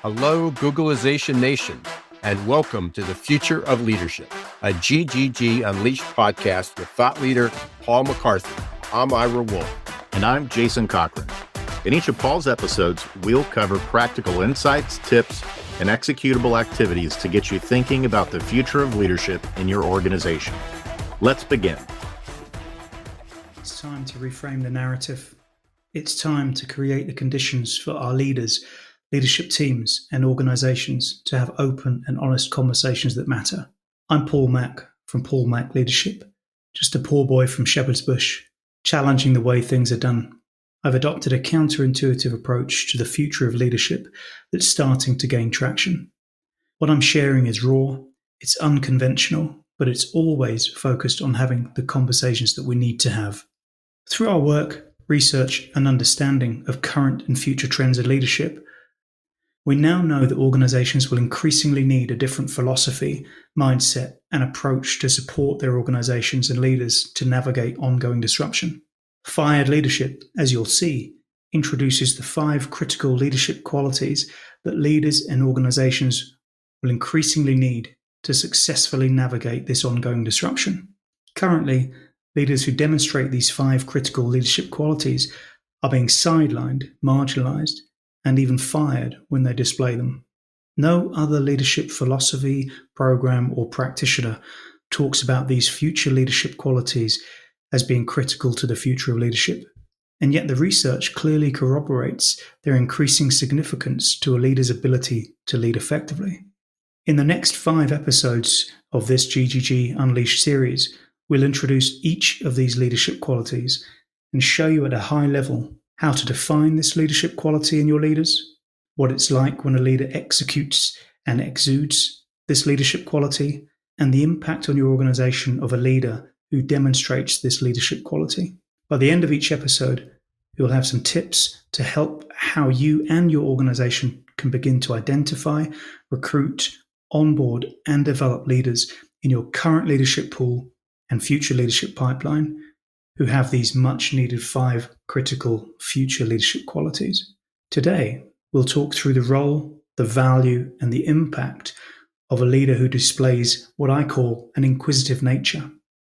Hello, Googleization Nation, and welcome to the Future of Leadership, a GGG Unleashed podcast with thought leader Paul McCarthy. I'm Ira Wolf. And I'm Jason Cochran. In each of Paul's episodes, we'll cover practical insights, tips, and executable activities to get you thinking about the future of leadership in your organization. Let's begin. It's time to reframe the narrative. It's time to create the conditions for our leaders, leadership teams, and organizations to have open and honest conversations that matter. I'm Paul Mac from Paul Mac Leadership, just a poor boy from Shepherd's Bush, challenging the way things are done. I've adopted a counterintuitive approach to the future of leadership that's starting to gain traction. What I'm sharing is raw, it's unconventional, but it's always focused on having the conversations that we need to have. Through our work, research, and understanding of current and future trends in leadership, we now know that organizations will increasingly need a different philosophy, mindset, and approach to support their organizations and leaders to navigate ongoing disruption. F.I.R.E.D leadership, as you'll see, introduces the 5 critical leadership qualities that leaders and organizations will increasingly need to successfully navigate this ongoing disruption. Currently, leaders who demonstrate these 5 critical leadership qualities are being sidelined, marginalized, and even fired when they display them. No other leadership philosophy, program, or practitioner talks about these future leadership qualities as being critical to the future of leadership. And yet the research clearly corroborates their increasing significance to a leader's ability to lead effectively. In the next 5 episodes of this GGG Unleashed series, we'll introduce each of these leadership qualities and show you at a high level how to define this leadership quality in your leaders, what it's like when a leader executes and exudes this leadership quality, and the impact on your organization of a leader who demonstrates this leadership quality. By the end of each episode, you'll have some tips to help how you and your organization can begin to identify, recruit, onboard, and develop leaders in your current leadership pool and future leadership pipeline who have these much-needed 5 critical future leadership qualities. Today, we'll talk through the role, the value, and the impact of a leader who displays what I call an inquisitive nature,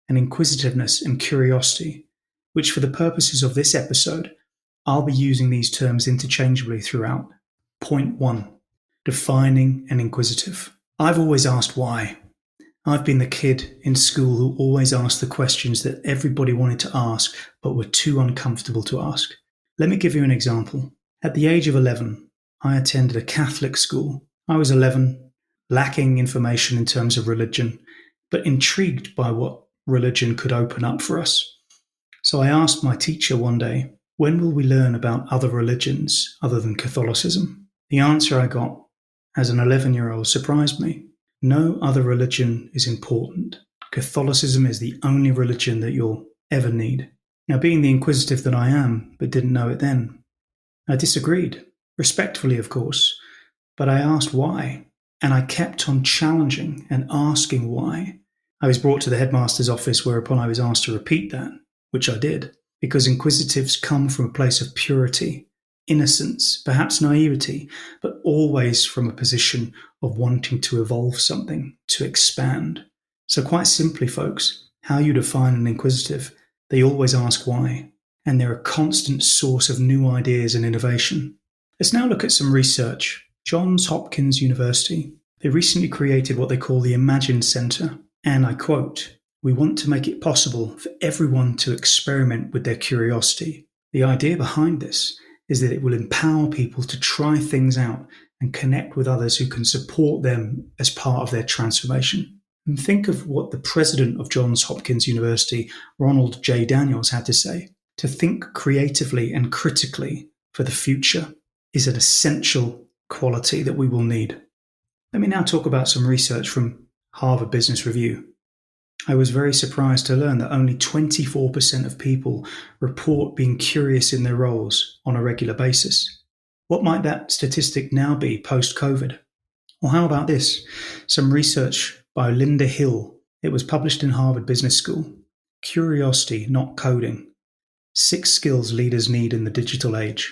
an inquisitiveness and curiosity, which for the purposes of this episode, I'll be using these terms interchangeably throughout. Point 1, defining an inquisitive. I've always asked why. I've been the kid in school who always asked the questions that everybody wanted to ask but were too uncomfortable to ask. Let me give you an example. At the age of 11, I attended a Catholic school. I was 11, lacking information in terms of religion, but intrigued by what religion could open up for us. So I asked my teacher one day, when will we learn about other religions other than Catholicism? The answer I got as an 11-year-old surprised me. No other religion is important. Catholicism is the only religion that you'll ever need. Now, being the inquisitive that I am, but didn't know it then, I disagreed, respectfully of course, but I asked why, and I kept on challenging and asking why. I was brought to the headmaster's office, whereupon I was asked to repeat that, which I did, because inquisitives come from a place of purity, innocence, perhaps naivety, but always from a position of wanting to evolve something, to expand. So quite simply, folks, how you define an inquisitive, they always ask why, and they're a constant source of new ideas and innovation. Let's now look at some research. Johns Hopkins University, they recently created what they call the Imagine Center, and I quote, "We want to make it possible for everyone to experiment with their curiosity. The idea behind this is that it will empower people to try things out and connect with others who can support them as part of their transformation." And think of what the president of Johns Hopkins University, Ronald J. Daniels, had to say. To think creatively and critically for the future is an essential quality that we will need. Let me now talk about some research from Harvard Business Review. I was very surprised to learn that only 24% of people report being curious in their roles on a regular basis. What might that statistic now be post-COVID? Well, how about this? Some research by Linda Hill. It was published in Harvard Business School. Curiosity, not coding. 6 skills leaders need in the digital age.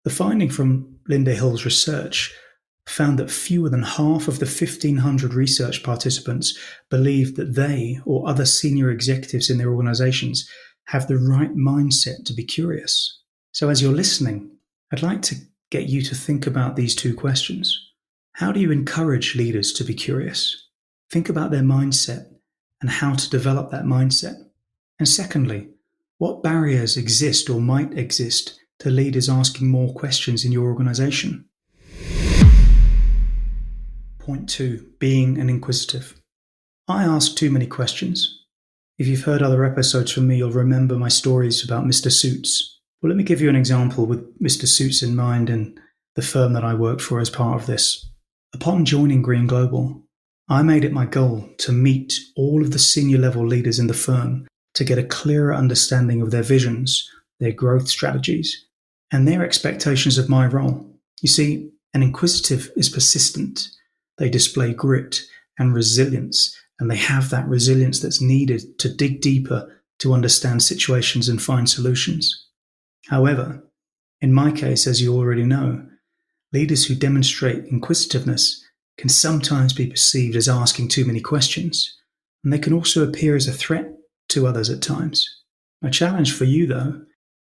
The finding from Linda Hill's research found that fewer than half of the 1,500 research participants believe that they or other senior executives in their organizations have the right mindset to be curious. So as you're listening, I'd like to get you to think about these two questions. How do you encourage leaders to be curious? Think about their mindset and how to develop that mindset. And secondly, what barriers exist or might exist to leaders asking more questions in your organization? Point 2, being an inquisitive. I ask too many questions. If you've heard other episodes from me, you'll remember my stories about Mr. Suits. Well, let me give you an example with Mr. Suits in mind and the firm that I worked for as part of this. Upon joining Green Global, I made it my goal to meet all of the senior level leaders in the firm to get a clearer understanding of their visions, their growth strategies, and their expectations of my role. You see, an inquisitive is persistent. They display grit and resilience, and they have that resilience that's needed to dig deeper to understand situations and find solutions. However, in my case, as you already know, leaders who demonstrate inquisitiveness can sometimes be perceived as asking too many questions, and they can also appear as a threat to others at times. A challenge for you, though,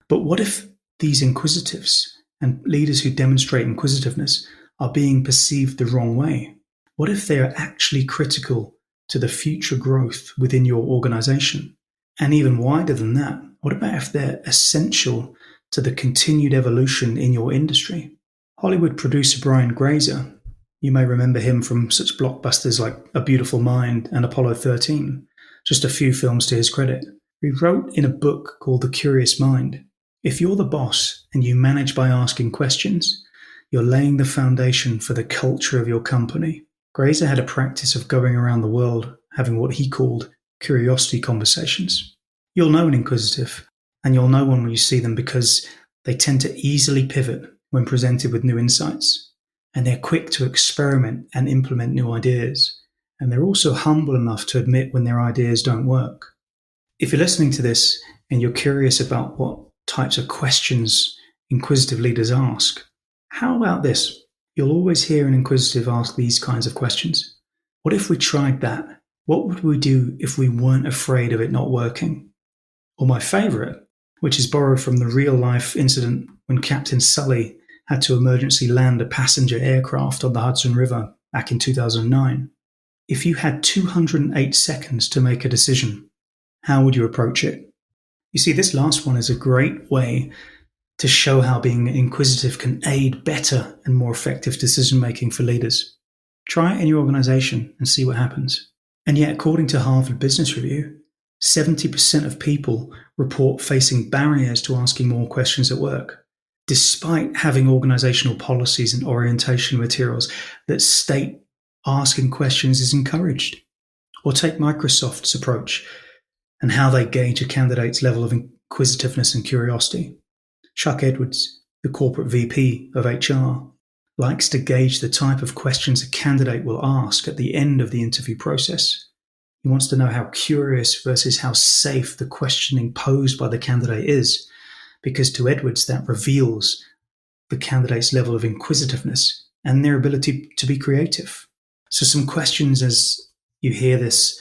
but what if these inquisitives and leaders who demonstrate inquisitiveness are being perceived the wrong way? What if they are actually critical to the future growth within your organization? And even wider than that, what about if they're essential to the continued evolution in your industry? Hollywood producer Brian Grazer, you may remember him from such blockbusters like A Beautiful Mind and Apollo 13, just a few films to his credit. He wrote in a book called The Curious Mind, if you're the boss and you manage by asking questions, you're laying the foundation for the culture of your company. Grazer had a practice of going around the world having what he called curiosity conversations. You'll know an inquisitive, and you'll know when you see them because they tend to easily pivot when presented with new insights, and they're quick to experiment and implement new ideas, and they're also humble enough to admit when their ideas don't work. If you're listening to this and you're curious about what types of questions inquisitive leaders ask, how about this? You'll always hear an inquisitive ask these kinds of questions. What if we tried that? What would we do if we weren't afraid of it not working? Or my favorite, which is borrowed from the real-life incident when Captain Sully had to emergency land a passenger aircraft on the Hudson River back in 2009. If you had 208 seconds to make a decision, how would you approach it? You see, this last one is a great way to show how being inquisitive can aid better and more effective decision-making for leaders. Try it in your organization and see what happens. And yet, according to Harvard Business Review, 70% of people report facing barriers to asking more questions at work, despite having organizational policies and orientation materials that state asking questions is encouraged. Or take Microsoft's approach and how they gauge a candidate's level of inquisitiveness and curiosity. Chuck Edwards, the corporate VP of HR, likes to gauge the type of questions a candidate will ask at the end of the interview process. He wants to know how curious versus how safe the questioning posed by the candidate is, because to Edwards that reveals the candidate's level of inquisitiveness and their ability to be creative. So some questions as you hear this,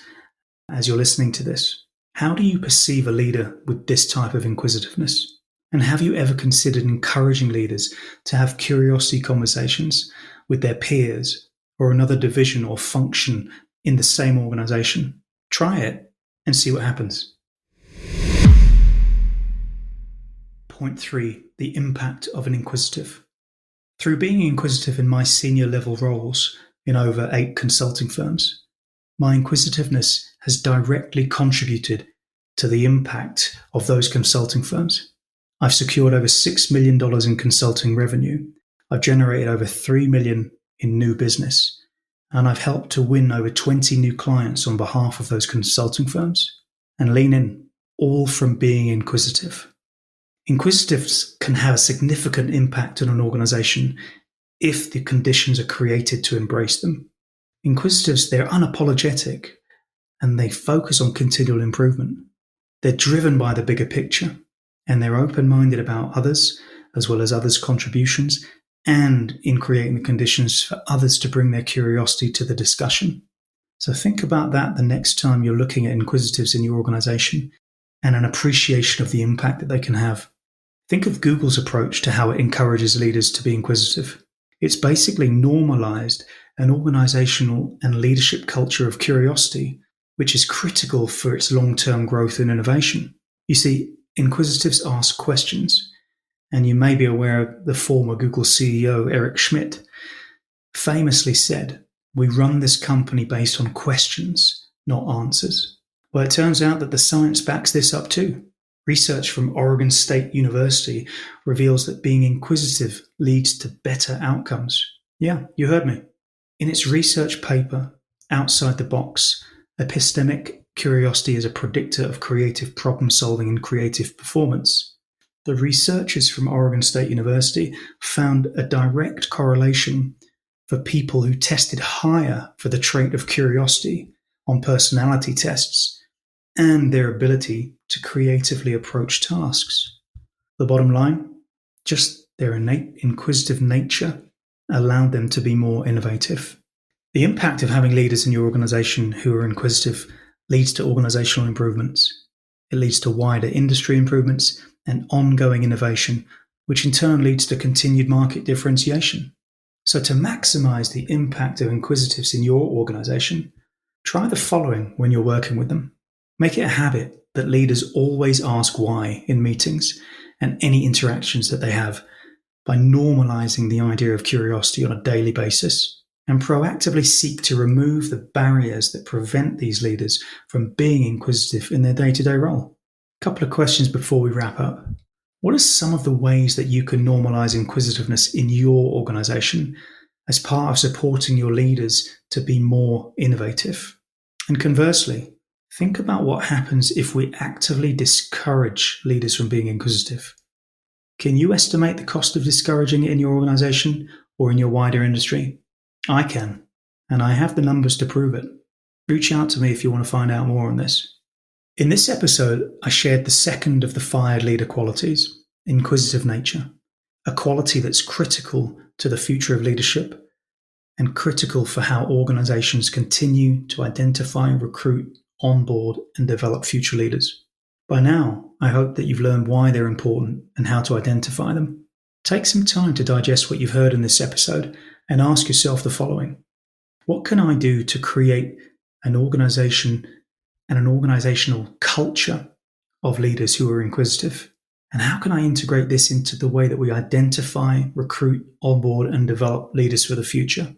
as you're listening to this. How do you perceive a leader with this type of inquisitiveness? And have you ever considered encouraging leaders to have curiosity conversations with their peers or another division or function in the same organization? Try it and see what happens. Point 3, the impact of an inquisitive. Through being inquisitive in my senior level roles in over 8 consulting firms, my inquisitiveness has directly contributed to the impact of those consulting firms. I've secured over $6 million in consulting revenue. I've generated over $3 million in new business. And I've helped to win over 20 new clients on behalf of those consulting firms. And lean in, all from being inquisitive. Inquisitives can have a significant impact on an organization if the conditions are created to embrace them. Inquisitives, they're unapologetic and they focus on continual improvement. They're driven by the bigger picture. And they're open-minded about others, as well as others' contributions, and in creating the conditions for others to bring their curiosity to the discussion. So think about that the next time you're looking at inquisitives in your organization and an appreciation of the impact that they can have. Think of Google's approach to how it encourages leaders to be inquisitive. It's basically normalized an organizational and leadership culture of curiosity, which is critical for its long-term growth and innovation. You see, inquisitives ask questions, and you may be aware of the former Google CEO, Eric Schmidt, famously said, "We run this company based on questions, not answers." Well, it turns out that the science backs this up too. Research from Oregon State University reveals that being inquisitive leads to better outcomes. Yeah, you heard me. In its research paper, Outside the Box, Epistemic Curiosity is a Predictor of Creative Problem Solving and Creative Performance, the researchers from Oregon State University found a direct correlation for people who tested higher for the trait of curiosity on personality tests and their ability to creatively approach tasks. The bottom line, just their innate inquisitive nature allowed them to be more innovative. The impact of having leaders in your organization who are inquisitive leads to organizational improvements. It leads to wider industry improvements and ongoing innovation, which in turn leads to continued market differentiation. So to maximize the impact of inquisitives in your organization, try the following when you're working with them. Make it a habit that leaders always ask why in meetings and any interactions that they have by normalizing the idea of curiosity on a daily basis, and proactively seek to remove the barriers that prevent these leaders from being inquisitive in their day-to-day role. A couple of questions before we wrap up. What are some of the ways that you can normalize inquisitiveness in your organization as part of supporting your leaders to be more innovative? And conversely, think about what happens if we actively discourage leaders from being inquisitive. Can you estimate the cost of discouraging it in your organization or in your wider industry? I can, and I have the numbers to prove it. Reach out to me if you want to find out more on this. In this episode, I shared the second of the F.I.R.E.D leader qualities, inquisitive nature, a quality that's critical to the future of leadership and critical for how organizations continue to identify, recruit, onboard, and develop future leaders. By now, I hope that you've learned why they're important and how to identify them. Take some time to digest what you've heard in this episode and ask yourself the following. What can I do to create an organization and an organizational culture of leaders who are inquisitive? And how can I integrate this into the way that we identify, recruit, onboard, and develop leaders for the future?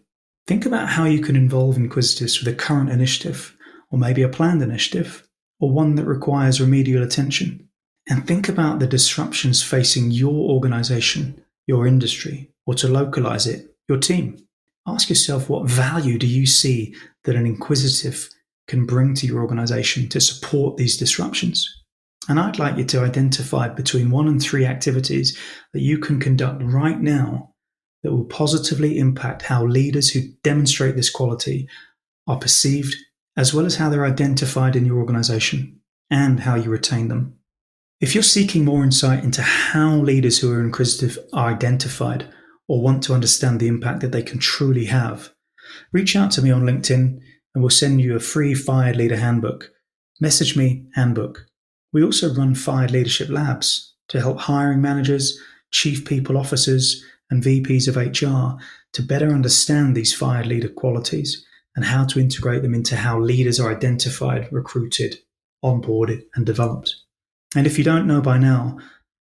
Think about how you can involve inquisitives with a current initiative, or maybe a planned initiative, or one that requires remedial attention. And think about the disruptions facing your organization, your industry, or to localize it, your team. Ask yourself, what value do you see that an inquisitive can bring to your organization to support these disruptions? And I'd like you to identify between 1 and 3 activities that you can conduct right now that will positively impact how leaders who demonstrate this quality are perceived, as well as how they're identified in your organization and how you retain them. If you're seeking more insight into how leaders who are inquisitive are identified or want to understand the impact that they can truly have, reach out to me on LinkedIn and we'll send you a free F.I.R.E.D Leader Handbook. Message me Handbook. We also run F.I.R.E.D Leadership Labs to help hiring managers, chief people officers, and VPs of HR to better understand these F.I.R.E.D leader qualities and how to integrate them into how leaders are identified, recruited, onboarded, and developed. And if you don't know by now,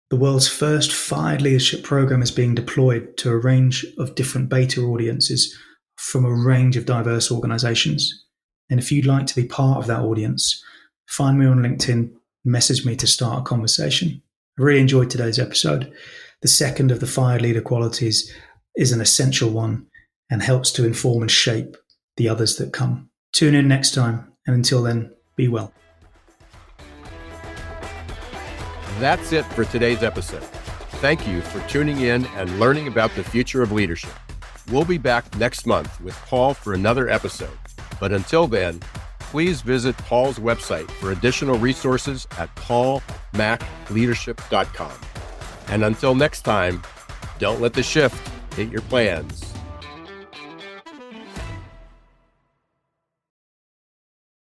the world's first F.I.R.E.D leadership program is being deployed to a range of different beta audiences from a range of diverse organizations. And if you'd like to be part of that audience, find me on LinkedIn, message me to start a conversation. I really enjoyed today's episode. The second of the F.I.R.E.D leader qualities is an essential one and helps to inform and shape the others that come. Tune in next time, and until then, be well. That's it for today's episode. Thank you for tuning in and learning about the future of leadership. We'll be back next month with Paul for another episode. But until then, please visit Paul's website for additional resources at paulmacleadership.com. And until next time, don't let the shift facilitate your plans.